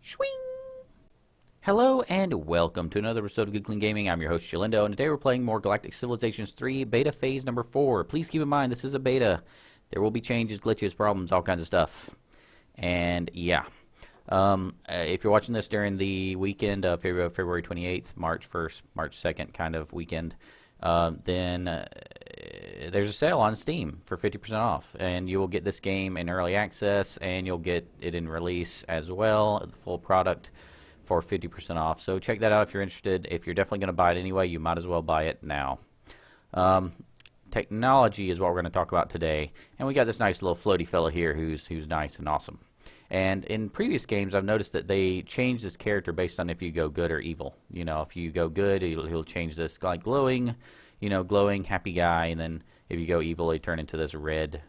Swing! Hello and welcome to another episode of Good Clean Gaming. I'm your host, Shilindo, and today we're playing more Galactic Civilizations 3 Beta Phase number 4. Please keep in mind, this is a beta. There will be changes, glitches, problems, all kinds of stuff. And yeah. If you're watching this during the weekend of February 28th, March 1st, March 2nd kind of weekend, then there's a sale on Steam for 50% off. And you will get this game in early access, and you'll get it in release as well, the full product, for 50% off. So check that out if you're interested. If you're definitely going to buy it anyway, you might as well buy it now. Technology is what we're going to talk about today. And we got this nice little floaty fella here who's nice and awesome. And in previous games, I've noticed that they change this character based on if you go good or evil. You know, if you go good, he'll change this like glowing, glowing, happy guy. And then if you go evil, he turn into this red,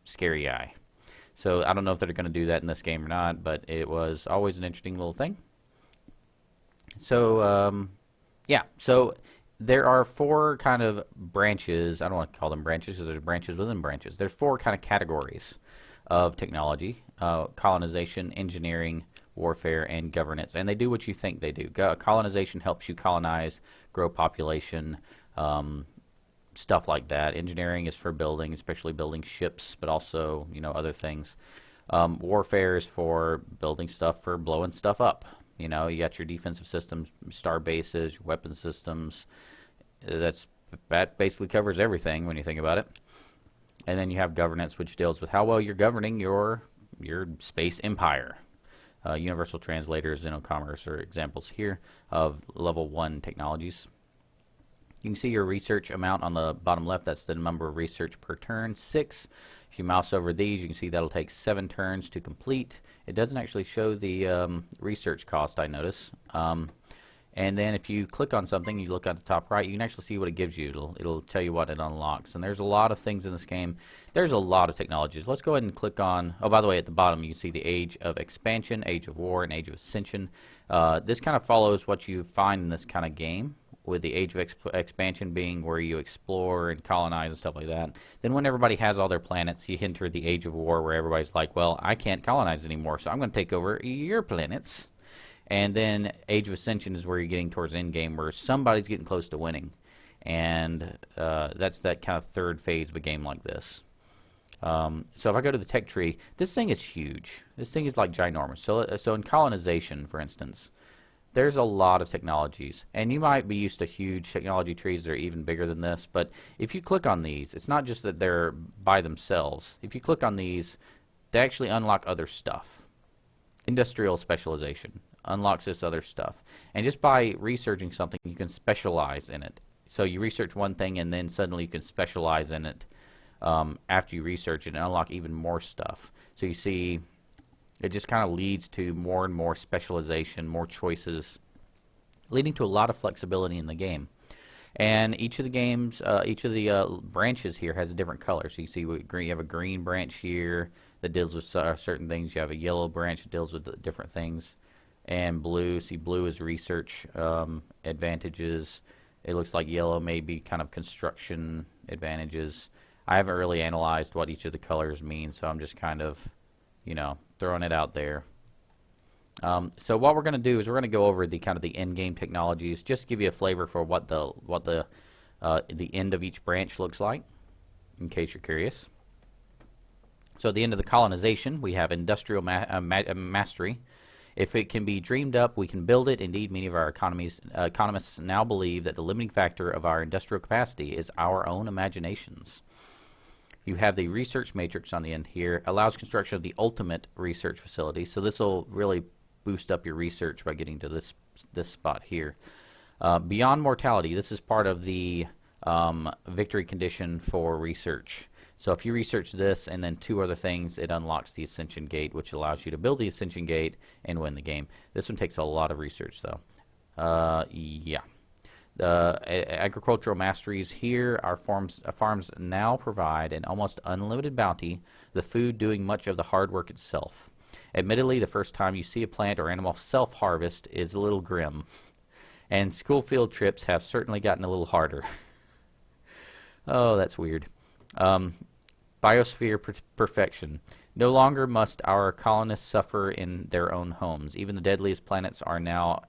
scary guy. So I don't know if they're going to do that in this game or not, but it was always an interesting little thing. So, yeah. So there are four kind of branches. I don't want to call them branches because there's branches within branches. There's four kind of categories of technology: colonization, engineering, warfare, and governance. And they do what you think they do. Colonization helps you colonize, grow population, stuff like that. Engineering is for building, especially building ships, but also, other things. Warfare is for building stuff for blowing stuff up. You got your defensive systems, star bases, your weapon systems. That basically covers everything when you think about it. And then you have governance, which deals with how well you're governing your space empire. Universal translators, commerce are examples here of level 1 technologies. You can see your research amount on the bottom left. That's the number of research per turn, 6. If you mouse over these, you can see that'll take 7 turns to complete. It doesn't actually show the research cost, I notice. And then if you click on something, you look at the top right, you can actually see what it gives you. It'll tell you what it unlocks. And there's a lot of things in this game. There's a lot of technologies. Let's go ahead and click on, oh, by the way, at the bottom you can see the Age of Expansion, Age of War, and Age of Ascension. This kind of follows what you find in this kind of game, with the Age of Expansion being where you explore and colonize and stuff like that. Then when everybody has all their planets, you enter the Age of War where everybody's like, well, I can't colonize anymore, so I'm going to take over your planets. And then Age of Ascension is where you're getting towards endgame, where somebody's getting close to winning. And that's that kind of third phase of a game like this. So if I go to the tech tree, this thing is huge. This thing is like ginormous. So in colonization, for instance, there's a lot of technologies. And you might be used to huge technology trees that are even bigger than this. But if you click on these, it's not just that they're by themselves. If you click on these, they actually unlock other stuff. Industrial specialization unlocks this other stuff. And just by researching something, you can specialize in it. So you research one thing, and then suddenly you can specialize in it after you research it and unlock even more stuff. So you see, it just kind of leads to more and more specialization, more choices, leading to a lot of flexibility in the game. And each of the games, each of the branches here has a different color. So you see, you have a green branch here that deals with certain things. You have a yellow branch that deals with different things. And blue, see, blue is research advantages. It looks like yellow may be kind of construction advantages. I haven't really analyzed what each of the colors mean, so I'm just kind of, throwing it out there. So what we're going to do is we're going to go over the kind of the end game technologies, just give you a flavor for what the end of each branch looks like, in case you're curious. So at the end of the colonization, we have industrial mastery. If it can be dreamed up, we can build it. Indeed, many of our economists now believe that the limiting factor of our industrial capacity is our own imaginations. You have the research matrix on the end here, allows construction of the ultimate research facility. So this will really boost up your research by getting to this spot here. Beyond mortality, this is part of the victory condition for research. So if you research this and then 2 other things, it unlocks the Ascension Gate, which allows you to build the Ascension Gate and win the game. This one takes a lot of research, though. Yeah. Agricultural masteries here. Our farms now provide an almost unlimited bounty, the food doing much of the hard work itself. Admittedly, the first time you see a plant or animal self-harvest is a little grim. And school field trips have certainly gotten a little harder. Oh, that's weird. Biosphere perfection. No longer must our colonists suffer in their own homes. Even the deadliest planets are now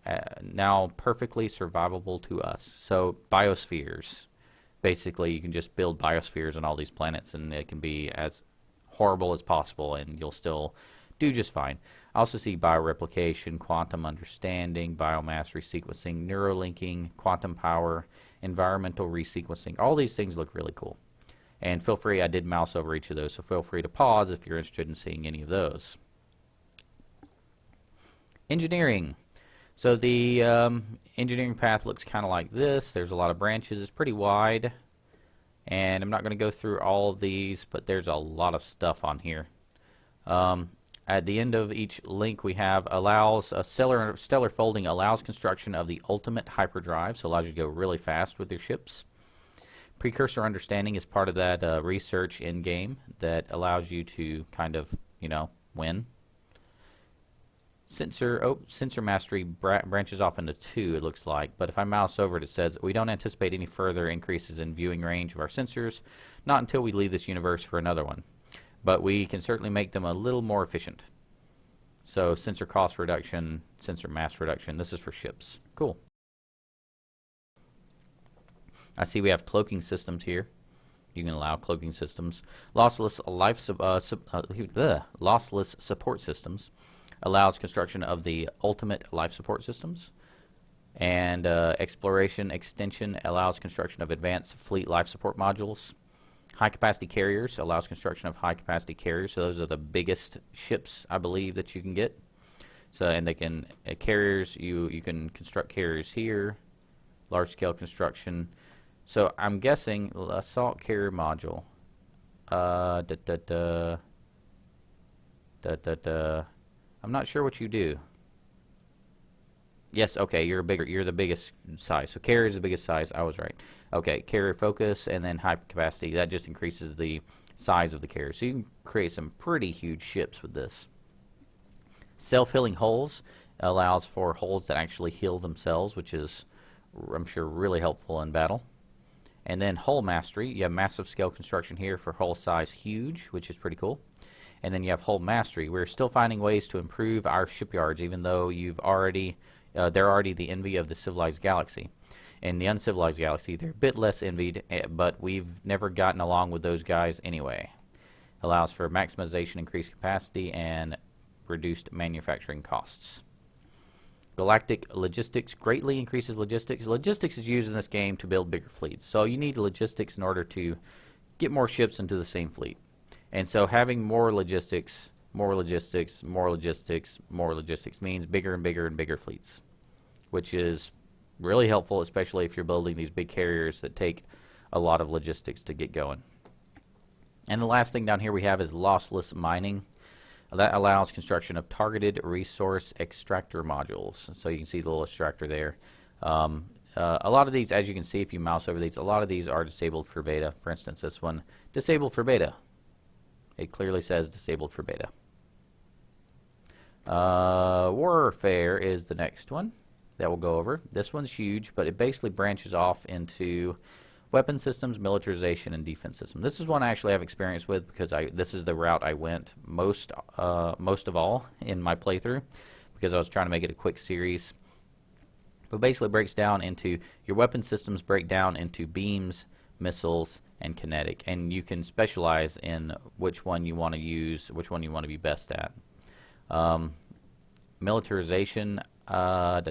perfectly survivable to us. So biospheres. Basically, you can just build biospheres on all these planets, and it can be as horrible as possible, and you'll still do just fine. I also see bioreplication, quantum understanding, biomass resequencing, neurolinking, quantum power, environmental resequencing. All these things look really cool. And feel free, I did mouse over each of those, so feel free to pause if you're interested in seeing any of those. Engineering. So the engineering path looks kind of like this. There's a lot of branches. It's pretty wide. And I'm not going to go through all of these, but there's a lot of stuff on here. At the end of each link we have allows stellar folding allows construction of the ultimate hyperdrive, so allows you to go really fast with your ships. Precursor understanding is part of that research in game that allows you to kind of, win. Sensor mastery branches off into two, it looks like, but if I mouse over it, it says we don't anticipate any further increases in viewing range of our sensors, not until we leave this universe for another one. But we can certainly make them a little more efficient. So sensor cost reduction, sensor mass reduction, this is for ships. Cool. I see we have cloaking systems here. You can allow cloaking systems. Lossless support systems allows construction of the ultimate life support systems. And exploration extension allows construction of advanced fleet life support modules. High capacity carriers allows construction of high capacity carriers. So those are the biggest ships, I believe, that you can get. So, and they can carriers. You can construct carriers here. Large scale construction. So I'm guessing assault carrier module. I'm not sure what you do. Yes, okay, you're the biggest size. So carrier is the biggest size. I was right. Okay, carrier focus and then high capacity. That just increases the size of the carrier. So you can create some pretty huge ships with this. Self-healing hulls allows for hulls that actually heal themselves, which is, I'm sure, really helpful in battle. And then hull mastery. You have massive scale construction here for hull size huge, which is pretty cool. And then you have hull mastery. We're still finding ways to improve our shipyards, even though they're already the envy of the civilized galaxy. In the uncivilized galaxy, they're a bit less envied, but we've never gotten along with those guys anyway. Allows for maximization, increased capacity, and reduced manufacturing costs. Galactic logistics greatly increases logistics. Logistics is used in this game to build bigger fleets. So you need logistics in order to get more ships into the same fleet. And so having more logistics means bigger and bigger and bigger fleets, which is really helpful, especially if you're building these big carriers that take a lot of logistics to get going. And the last thing down here we have is lossless mining. That allows construction of targeted resource extractor modules. So you can see the little extractor there. A lot of these, as you can see if you mouse over these, a lot of these are disabled for beta. For instance, this one, disabled for beta. It clearly says disabled for beta. Warfare is the next one that we'll go over. This one's huge, but it basically branches off into weapon systems, militarization, and defense systems. This is one I actually have experience with because this is the route I went most of all in my playthrough because I was trying to make it a quick series. But basically it breaks down into your weapon systems break down into beams, missiles, and kinetic, and you can specialize in which one you want to use, which one you want to be best at. Militarization, I'm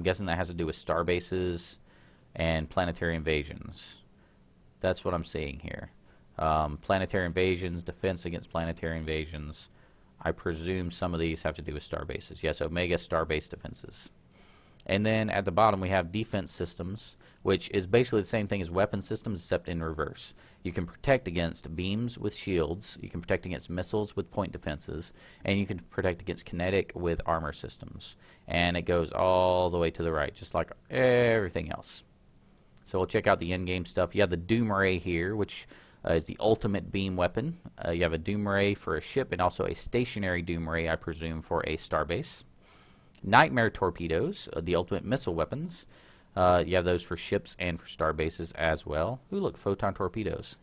guessing that has to do with star bases and planetary invasions. That's what I'm seeing here. Planetary invasions, defense against planetary invasions. I presume some of these have to do with star bases. Yes, Omega star base defenses. And then at the bottom we have defense systems, which is basically the same thing as weapon systems except in reverse. You can protect against beams with shields, you can protect against missiles with point defenses, and you can protect against kinetic with armor systems. And it goes all the way to the right, just like everything else. So we'll check out the in-game stuff. You have the Doom Ray here, which is the ultimate beam weapon. You have a Doom Ray for a ship and also a stationary Doom Ray, I presume, for a starbase. Nightmare torpedoes, the ultimate missile weapons. You have those for ships and for star bases as well. Ooh, look, photon torpedoes.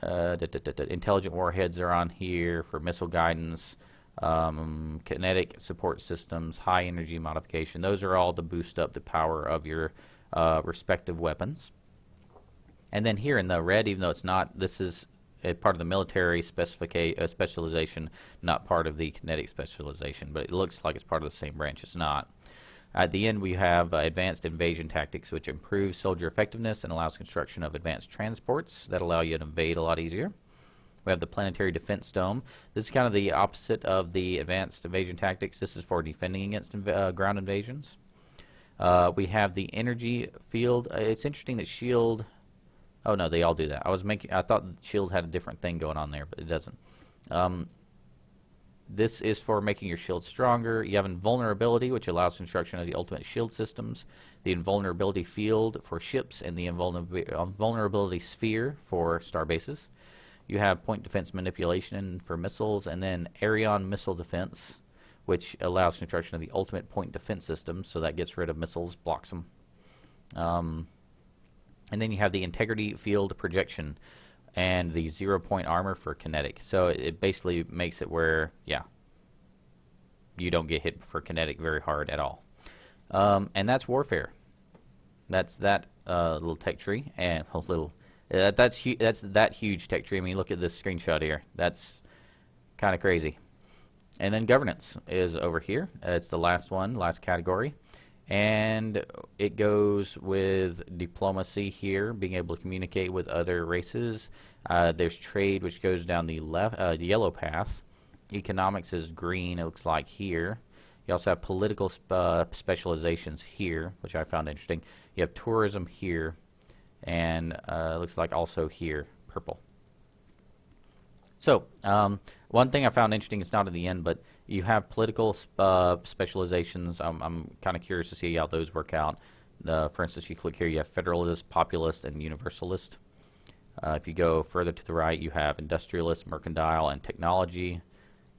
Intelligent warheads are on here for missile guidance, kinetic support systems, high energy modification. Those are all to boost up the power of your respective weapons. And then here in the red, even though it's not, this is a part of the military specialization, not part of the kinetic specialization, but it looks like it's part of the same branch. It's not. At the end, we have advanced invasion tactics, which improves soldier effectiveness and allows construction of advanced transports that allow you to invade a lot easier. We have the planetary defense dome. This is kind of the opposite of the advanced invasion tactics. This is for defending against ground invasions. We have the energy field. It's interesting that shield. Oh no, they all do that. I thought shield had a different thing going on there, but it doesn't. This is for making your shield stronger. You have invulnerability, which allows construction of the ultimate shield systems. The invulnerability field for ships, and the invulnerability sphere for star bases. You have point defense manipulation for missiles, and then Arion missile defense, which allows construction of the ultimate point defense system. So that gets rid of missiles, blocks them. And then you have the integrity field projection and the 0-point armor for kinetic. So it basically makes it where, yeah, you don't get hit for kinetic very hard at all. And that's warfare. That's that little tech tree, and a little. That's that huge tech tree. I mean, look at this screenshot here. That's kind of crazy. And then governance is over here. It's the last one, last category. And it goes with diplomacy here, being able to communicate with other races. There's trade, which goes down the the yellow path. Economics is green, it looks like here. You also have political specializations here, which I found interesting. You have tourism here, and it looks like also here, purple. So, one thing I found interesting, it's not at the end, but you have political specializations. I'm kind of curious to see how those work out. For instance, you click here, you have federalist, populist, and universalist. If you go further to the right, you have industrialist, mercantile, and technology,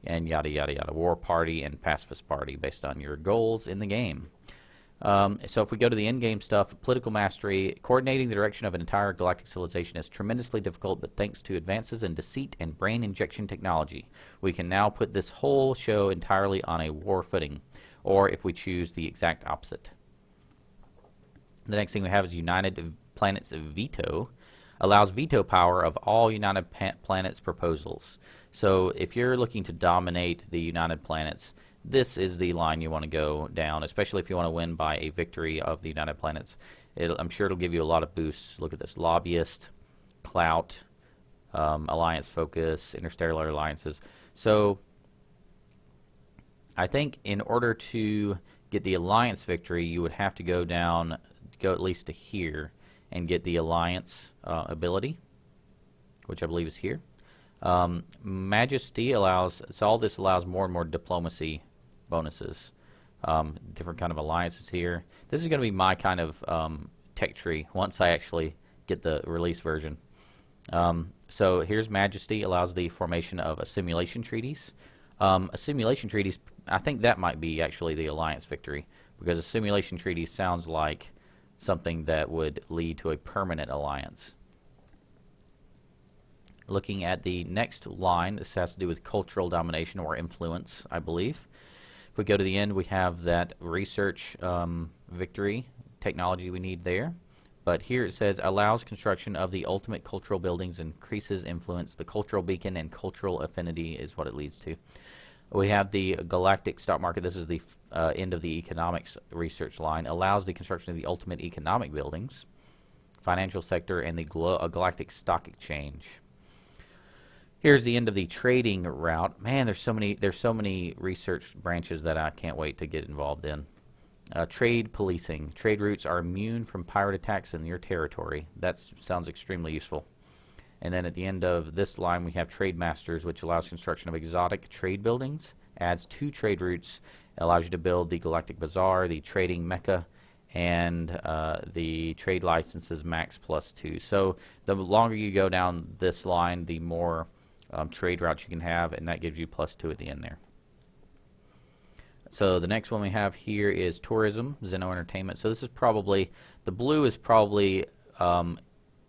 and yada, yada, yada, war party and pacifist party based on your goals in the game. So if we go to the in-game stuff, political mastery, coordinating the direction of an entire galactic civilization is tremendously difficult, but thanks to advances in deceit and brain injection technology, we can now put this whole show entirely on a war footing, or if we choose the exact opposite. The next thing we have is United Planets Veto. Allows veto power of all United Planets proposals. So if you're looking to dominate the United Planets, this is the line you want to go down, especially if you want to win by a victory of the United Planets. I'm sure it'll give you a lot of boosts. Look at this: lobbyist, clout, alliance focus, interstellar alliances. So I think in order to get the alliance victory, you would have to go at least to here and get the alliance ability, which I believe is here. Majesty allows, so all this allows more and more diplomacy bonuses. Different kind of alliances here. This is going to be my kind of tech tree once I actually get the release version. So here's Majesty, allows the formation of assimilation treaties. Assimilation treaties, I think that might be actually the alliance victory, because assimilation treaties sounds like something that would lead to a permanent alliance. Looking at the next line, this has to do with cultural domination or influence, I believe. If we go to the end, we have that research victory technology we need there. But here it says, allows construction of the ultimate cultural buildings, increases influence. The cultural beacon and cultural affinity is what it leads to. We have the Galactic stock market. This is the end of the economics research line. Allows the construction of the ultimate economic buildings, financial sector, and the Galactic stock exchange. Here's the end of the trading route. Man, there's so many research branches that I can't wait to get involved in. Trade policing. Trade routes are immune from pirate attacks in your territory. That sounds extremely useful. And then at the end of this line, we have Trade Masters, which allows construction of exotic trade buildings, adds 2 trade routes, allows you to build the Galactic Bazaar, the Trading Mecca, and the trade licenses max +2. So the longer you go down this line, the more trade routes you can have, and that gives you +2 at the end there. So the next one we have here is tourism, Xeno Entertainment. So this is probably, the blue is probably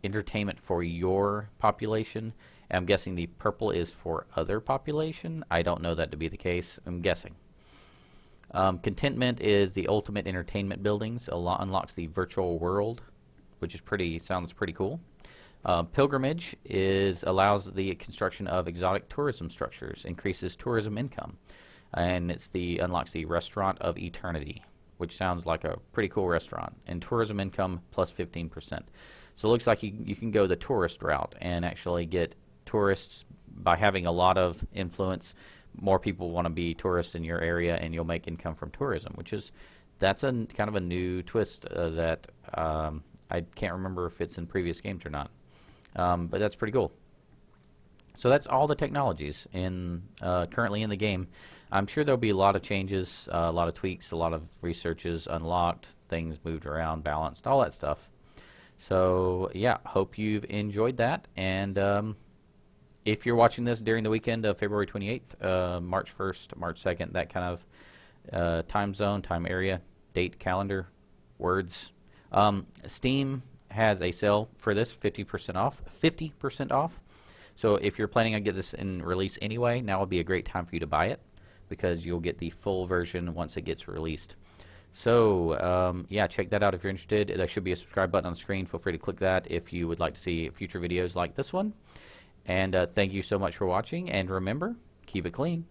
entertainment for your population. I'm guessing the purple is for other population. I don't know that to be the case. I'm guessing. Contentment is the ultimate entertainment buildings. Unlocks the virtual world, which is sounds pretty cool. Pilgrimage allows the construction of exotic tourism structures, increases tourism income, and unlocks the restaurant of eternity, which sounds like a pretty cool restaurant. And tourism income plus 15%. So it looks like you can go the tourist route and actually get tourists by having a lot of influence. More people want to be tourists in your area, and you'll make income from tourism, that's a kind of a new twist that I can't remember if it's in previous games or not. But that's pretty cool. So that's all the technologies currently in the game. I'm sure there'll be a lot of changes, a lot of tweaks, a lot of researches unlocked, things moved around, balanced, all that stuff. So yeah, hope you've enjoyed that. And if you're watching this during the weekend of February 28th, March 1st, March 2nd, that kind of time zone, time area, date, calendar, words, Steam has a sale for this, 50% off. 50% off. So if you're planning on getting this in release anyway, now would be a great time for you to buy it, because you'll get the full version once it gets released. So yeah, check that out if you're interested. There should be a subscribe button on the screen. Feel free to click that if you would like to see future videos like this one. And thank you so much for watching, and remember, keep it clean.